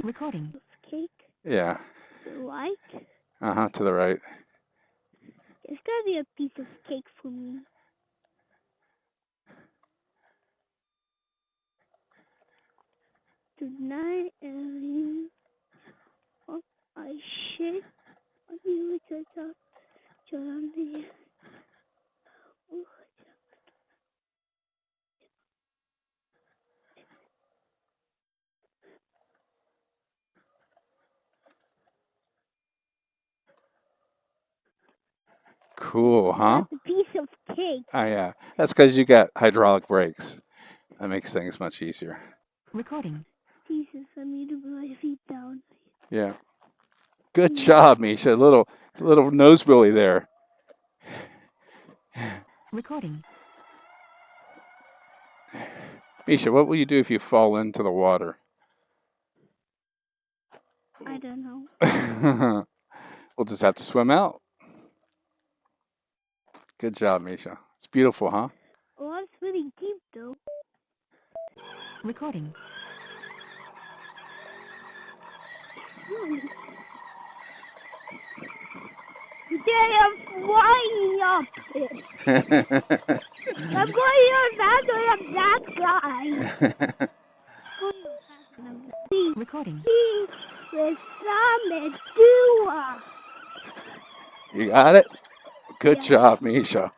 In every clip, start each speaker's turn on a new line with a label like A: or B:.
A: Recording.
B: Cake.
C: Yeah.
B: To the right.
C: To the right.
B: There's gotta be a piece of cake for me. Tonight, oh, I shit. I knew it was up. Johnny.
C: Cool, huh?
B: That's a piece of cake.
C: Oh, yeah. That's because you got hydraulic brakes. That makes things much easier.
A: Recording.
B: Jesus, I need to put my feet down.
C: Yeah. Good job, Misha. Little nose billy there.
A: Recording.
C: Misha, what will you do if you fall into the water?
B: I don't know.
C: We'll just have to swim out. Good job, Misha. It's beautiful, huh?
B: Oh, it's really deep though.
A: Recording.
B: Today I'm flying up it. I'm going on faster than that guy.
A: Recording.
B: With some Medua.
C: You got it? Good
B: Yeah.
C: job, Misha.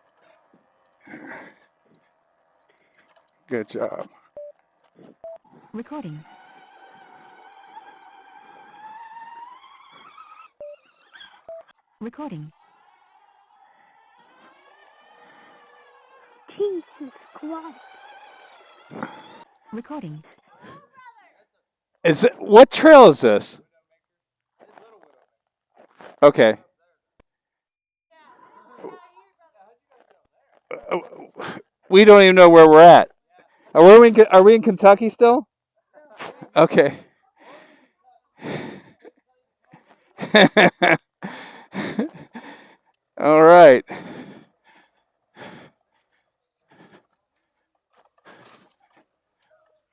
C: Good job.
A: Recording. Recording.
B: Jesus Christ.
A: Recording.
C: What trail is this? Okay. We don't even know where we're at. Are we in Kentucky still? Okay. All right.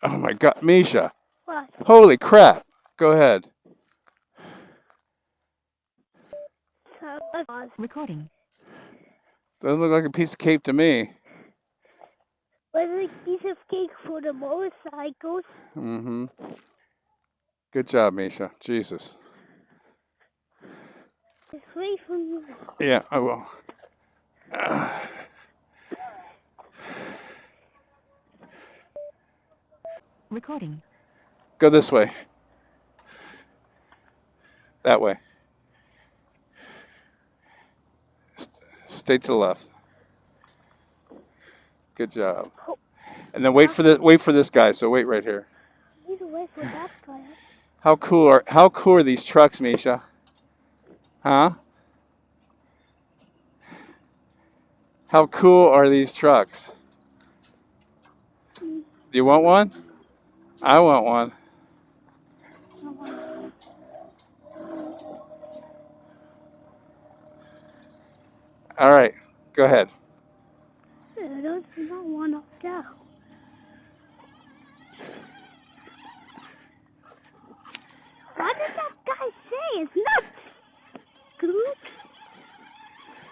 C: Oh my God, Misha.
B: What?
C: Holy crap. Go ahead.
A: Recording.
C: Doesn't look like a piece of cake to me.
B: Was a piece of cake for the motorcycles.
C: Mm-hmm. Good job, Misha. Jesus.
B: It's free for you.
C: Yeah, I will.
A: Recording.
C: Go this way. That way. Stay to the left. Good job. And then wait for this guy. So wait right here.
B: You need to wait for that guy.
C: How cool are these trucks, Misha? Huh? How cool are these trucks? Do you want one? I want one. All right. Go ahead.
B: There's no one up there. What did that guy say? It's not good.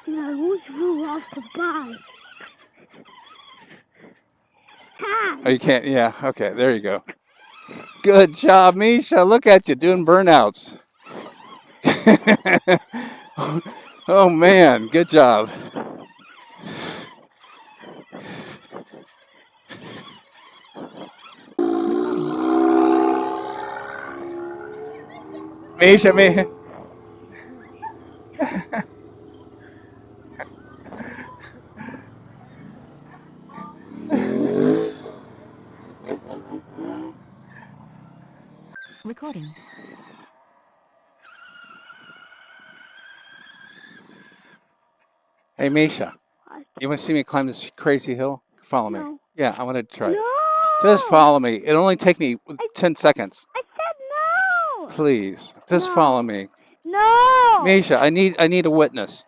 B: Yeah, who's rule off the bike?
C: Oh, you can't. Yeah. Okay. There you go. Good job, Misha. Look at you doing burnouts. Oh man, good job. Misha, me.
A: Recording.
C: Hey, Misha.
B: What?
C: You want to see me climb this crazy hill? Follow me.
B: No.
C: Yeah, I want to try it.
B: No!
C: Just follow me. It'll only take me 10 seconds.
B: I said no!
C: Please, just
B: No.
C: follow me.
B: No!
C: Misha, I need a witness.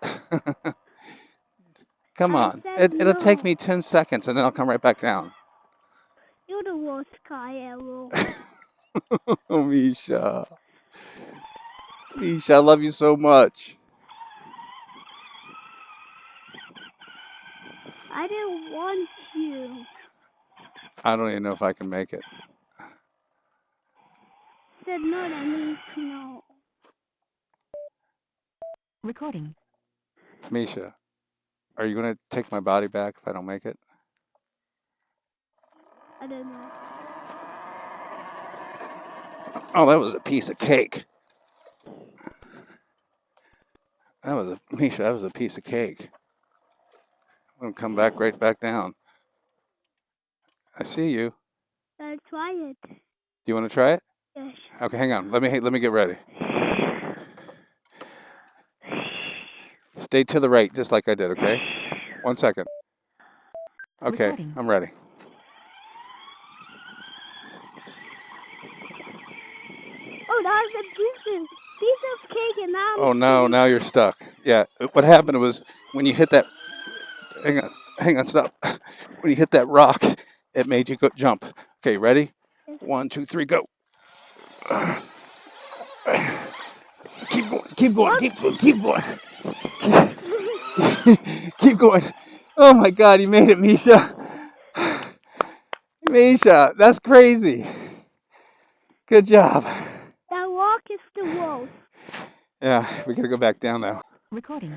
C: Come
B: I
C: on.
B: said
C: It'll take
B: no.
C: me 10 seconds and then I'll come right back down.
B: You're the worst guy ever.
C: Oh, Misha. Misha, I love you so much.
B: I didn't want you.
C: I don't even know if I can make it.
B: Said no, that means no.
A: Recording.
C: Misha, are you going to take my body back if I don't make it?
B: I don't know.
C: Oh, that was a piece of cake. Misha, that was a piece of cake. I'm going to come back right back down. I see you.
B: I'll try it.
C: Do you want to try it?
B: Yes.
C: Okay, hang on. Let me get ready. Stay to the right, just like I did, okay? 1 second. Okay,
A: Recording.
C: I'm ready.
B: Oh, that's a piece of cake, and now I'm
C: Oh no,
B: stuck.
C: now you're stuck. Yeah, what happened was when you hit that, hang on, stop. When you hit that rock, it made you go jump. Okay, ready?
B: Yes.
C: 1, 2, 3, go. Keep going,
B: What?
C: keep going, keep going. Keep going. Oh my God, you made it, Misha. Misha, that's crazy. Good job.
B: That rock is the wolf.
C: Yeah, we gotta go back down now.
A: Recording.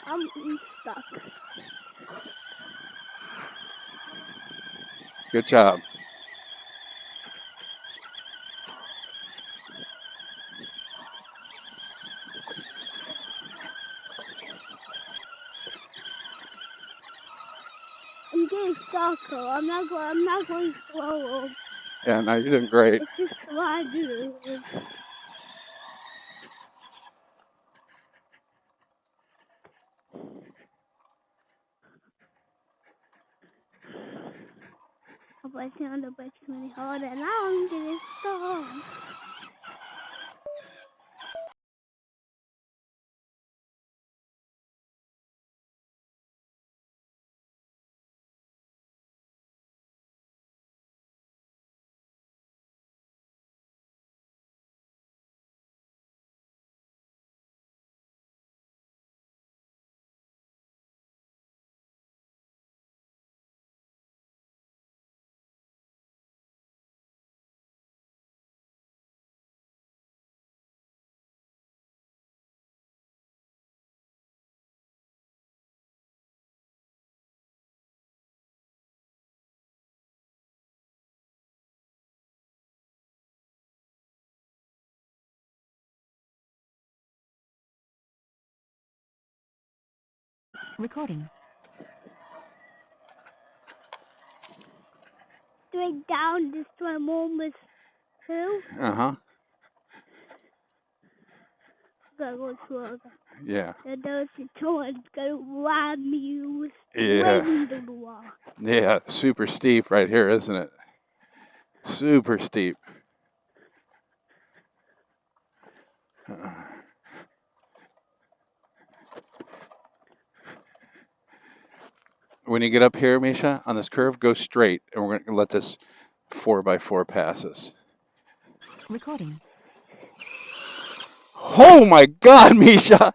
B: I'm stuck.
C: Good job.
B: I'm getting stuck. So I'm not going slow.
C: Yeah, no, you're doing great.
B: It's just what I do. I'm pressing on the brakes really hard, and now I'm getting stuck.
A: Recording.
B: Straight down this one almost too.
C: Uh-huh.
B: Gotta go slow.
C: Yeah.
B: And there's the torrent gonna ram you straight
C: Yeah.
B: into the wall.
C: Yeah. Super steep right here, isn't it? Super steep. When you get up here, Misha, on this curve, go straight, and we're going to let this 4x4 pass us.
A: Recording.
C: Oh my God, Misha!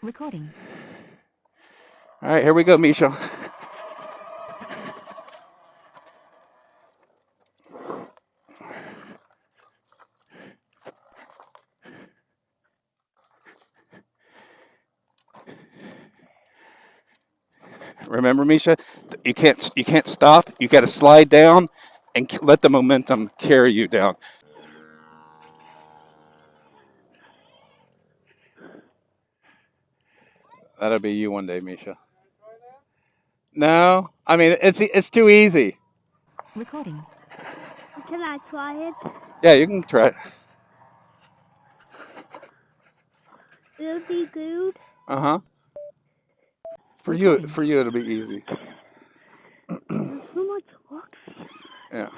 A: Recording.
C: All right, here we go, Misha. Remember, Misha, you can't stop. You got to slide down and let the momentum carry you down. That'll be you one day, Misha. No, I mean it's too easy.
A: Recording.
B: Can I try it?
C: Yeah, you can try it.
B: Will it be good?
C: Uh huh. For you, it'll be easy.
B: So much work.
C: Yeah.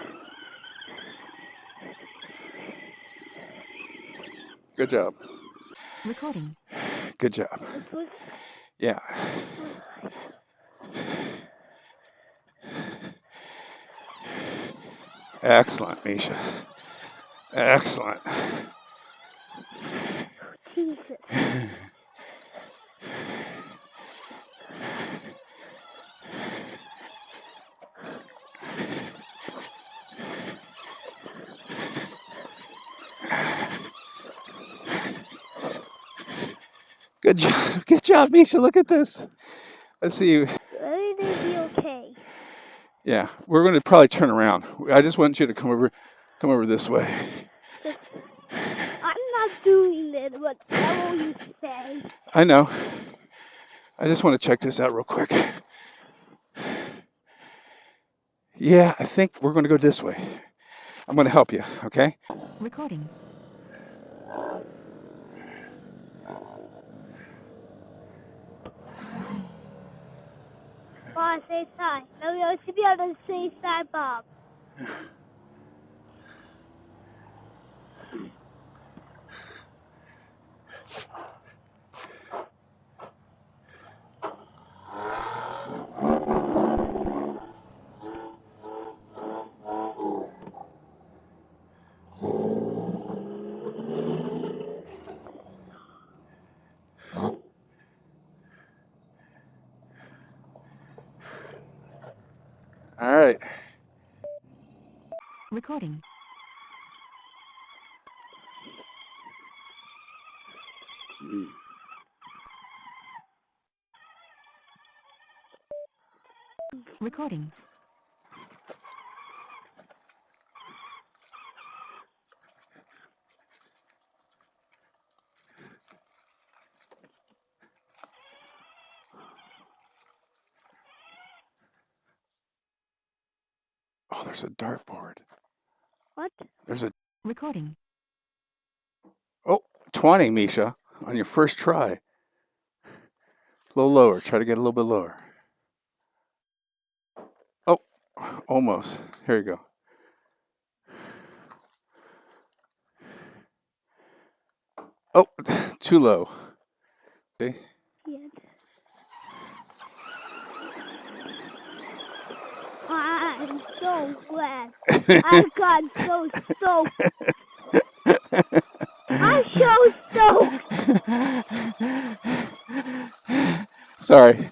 C: Good job.
A: Recording.
C: Good job. Yeah. Excellent, Misha. Excellent.
B: Jesus.
C: Good job. Good job, Misha. Look at this. Let's see.
B: It be okay.
C: Yeah, we're going to probably turn around. I just want you to come over this way.
B: I'm not doing it, whatever you say.
C: I know. I just want to check this out real quick. Yeah, I think we're going to go this way. I'm going to help you, okay?
A: Recording.
B: Bob, say hi. No, you should be able to say hi, Bob.
C: All right.
A: Recording. Recording.
C: Oh, there's a dartboard.
B: What?
C: There's a
A: Recording.
C: 20, Misha, on your first try. A little lower. Try to get a little bit lower. Oh, almost. Here you go. Oh, too low. See?
B: Yes. I'm so glad. I got so soaked. I'm so soaked.
C: Sorry.